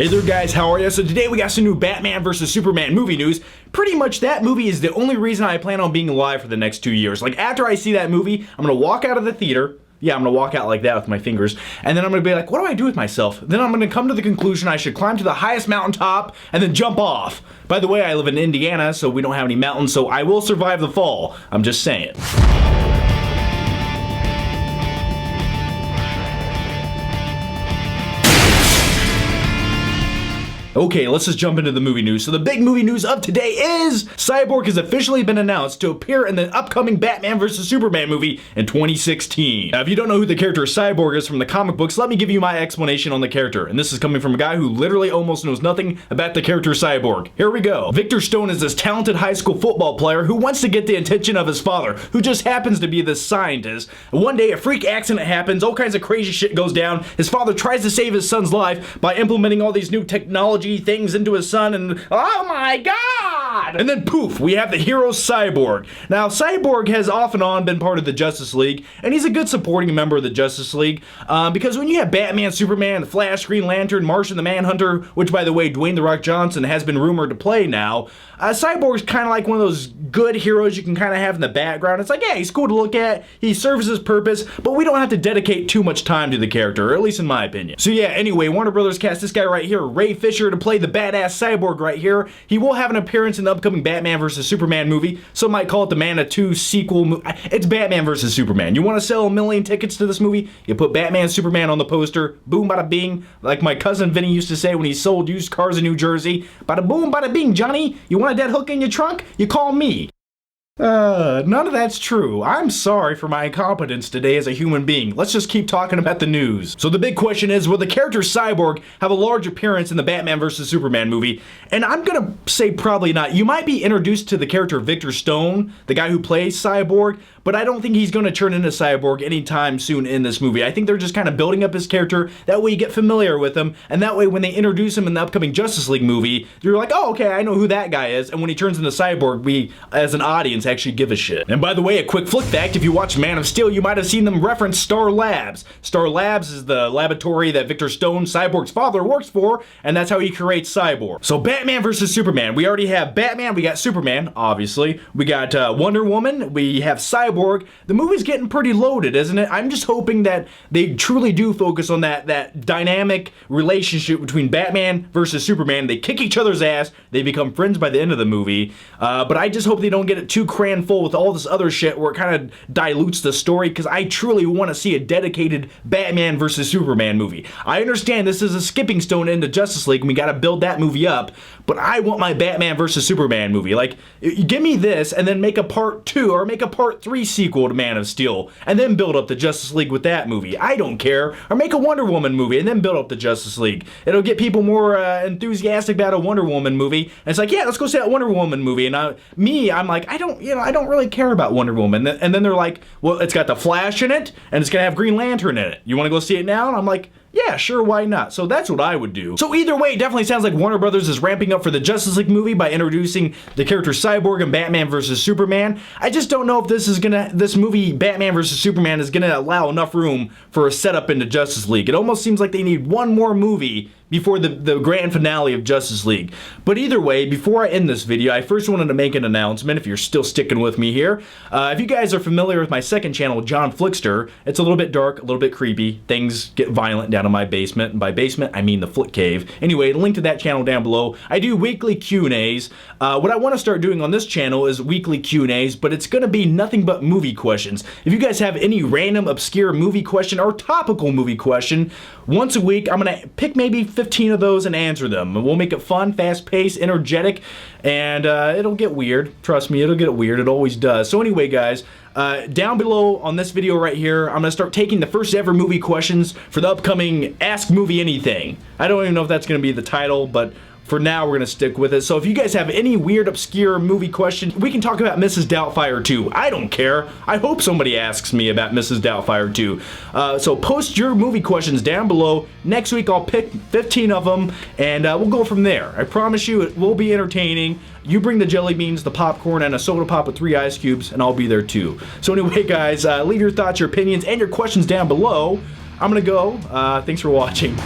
Hey there guys, how are you? So today we got some new Batman vs Superman movie news. Pretty much that movie is the only reason I plan on being alive for the next 2 years. Like after I see that movie, I'm gonna walk out of the theater. Yeah, I'm gonna walk out like that with my fingers. And then I'm gonna be like, what do I do with myself? Then I'm gonna come to the conclusion I should climb to the highest mountaintop and then jump off. By the way, I live in Indiana, so we don't have any mountains, so I will survive the fall. I'm just saying. Okay, let's just jump into the movie news. So the big movie news of today is Cyborg has officially been announced to appear in the upcoming Batman vs Superman movie in 2016. Now, if you don't know who the character Cyborg is from the comic books, let me give you my explanation on the character. And this is coming from a guy who literally almost knows nothing about the character Cyborg. Here we go. Victor Stone is this talented high school football player who wants to get the attention of his father, who just happens to be this scientist. And one day a freak accident happens, all kinds of crazy shit goes down. His father tries to save his son's life by implementing all these new technology things into his son, and oh my god! And then poof, we have the hero Cyborg. Now, Cyborg has off and on been part of the Justice League, and he's a good supporting member of the Justice League, because when you have Batman, Superman, the Flash, Green Lantern, Martian the Manhunter, which by the way, Dwayne "The Rock" Johnson has been rumored to play now, Cyborg's kind of like one of those good heroes you can kind of have in the background. It's like, yeah, he's cool to look at, he serves his purpose, but we don't have to dedicate too much time to the character, or at least in my opinion. So yeah, anyway, Warner Brothers cast this guy right here, Ray Fisher, to play the badass Cyborg right here. He will have an appearance in the upcoming Batman vs Superman movie. Some might call it the Man of 2 sequel. It's Batman vs Superman. You want to sell 1 million tickets to this movie? You put Batman Superman on the poster. Boom, bada bing. Like my cousin Vinny used to say when he sold used cars in New Jersey. Bada boom, bada bing, Johnny. You want a dead hook in your trunk? You call me. None of that's true. I'm sorry for my incompetence today as a human being. Let's just keep talking about the news. So the big question is, will the character Cyborg have a large appearance in the Batman vs Superman movie? And I'm gonna say probably not. You might be introduced to the character Victor Stone, the guy who plays Cyborg, but I don't think he's gonna turn into Cyborg anytime soon in this movie. I think they're just kind of building up his character. That way you get familiar with him, and that way when they introduce him in the upcoming Justice League movie, you're like, oh, okay, I know who that guy is. And when he turns into Cyborg, we, as an audience, actually give a shit. And by the way, a quick flick fact, if you watch Man of Steel, you might have seen them reference Star Labs. Star Labs is the laboratory that Victor Stone, Cyborg's father, works for, and that's how he creates Cyborg. So Batman vs Superman, we already have Batman, we got Superman, obviously. We got Wonder Woman, we have Cyborg. The movie's getting pretty loaded, isn't it? I'm just hoping that they truly do focus on that dynamic relationship between Batman versus Superman. They kick each other's ass, they become friends by the end of the movie, but I just hope they don't get it too crammed full with all this other shit where it kind of dilutes the story, because I truly want to see a dedicated Batman vs Superman movie. I understand this is a skipping stone into Justice League and we gotta build that movie up, but I want my Batman vs Superman movie. Like, give me this and then make a part 2 or make a part 3 sequel to Man of Steel and then build up the Justice League with that movie. I don't care. Or make a Wonder Woman movie and then build up the Justice League. It'll get people more enthusiastic about a Wonder Woman movie. And it's like, yeah, let's go see that Wonder Woman movie. And I'm like, I don't really care about Wonder Woman. And then they're like, well, it's got the Flash in it and it's gonna have Green Lantern in it. You want to go see it now? And I'm like, yeah, sure, why not? So that's what I would do. So either way, it definitely sounds like Warner Brothers is ramping up for the Justice League movie by introducing the character Cyborg in Batman vs Superman. I just don't know if this movie, Batman vs Superman, is gonna allow enough room for a setup into Justice League. It almost seems like they need one more movie before the grand finale of Justice League. But either way, before I end this video, I first wanted to make an announcement, if you're still sticking with me here. If you guys are familiar with my second channel, John Flickster, it's a little bit dark, a little bit creepy. Things get violent down in my basement, and by basement, I mean the Flick Cave. Anyway, link to that channel down below. I do weekly Q&As. What I want to start doing on this channel is weekly Q&As, but it's going to be nothing but movie questions. If you guys have any random, obscure movie question or topical movie question, once a week, I'm going to pick maybe 15 of those and answer them. And we'll make it fun, fast-paced, energetic, and it'll get weird. Trust me, it'll get weird. It always does. So anyway, guys, down below on this video right here, I'm going to start taking the first ever movie questions for the upcoming Ask Movie Anything. I don't even know if that's going to be the title, but for now, we're going to stick with it. So if you guys have any weird, obscure movie questions, we can talk about Mrs. Doubtfire 2. I don't care. I hope somebody asks me about Mrs. Doubtfire 2. So post your movie questions down below. Next week, I'll pick 15 of them, and we'll go from there. I promise you, it will be entertaining. You bring the jelly beans, the popcorn, and a soda pop with 3 ice cubes, and I'll be there too. So anyway, guys, leave your thoughts, your opinions, and your questions down below. I'm going to go. Thanks for watching.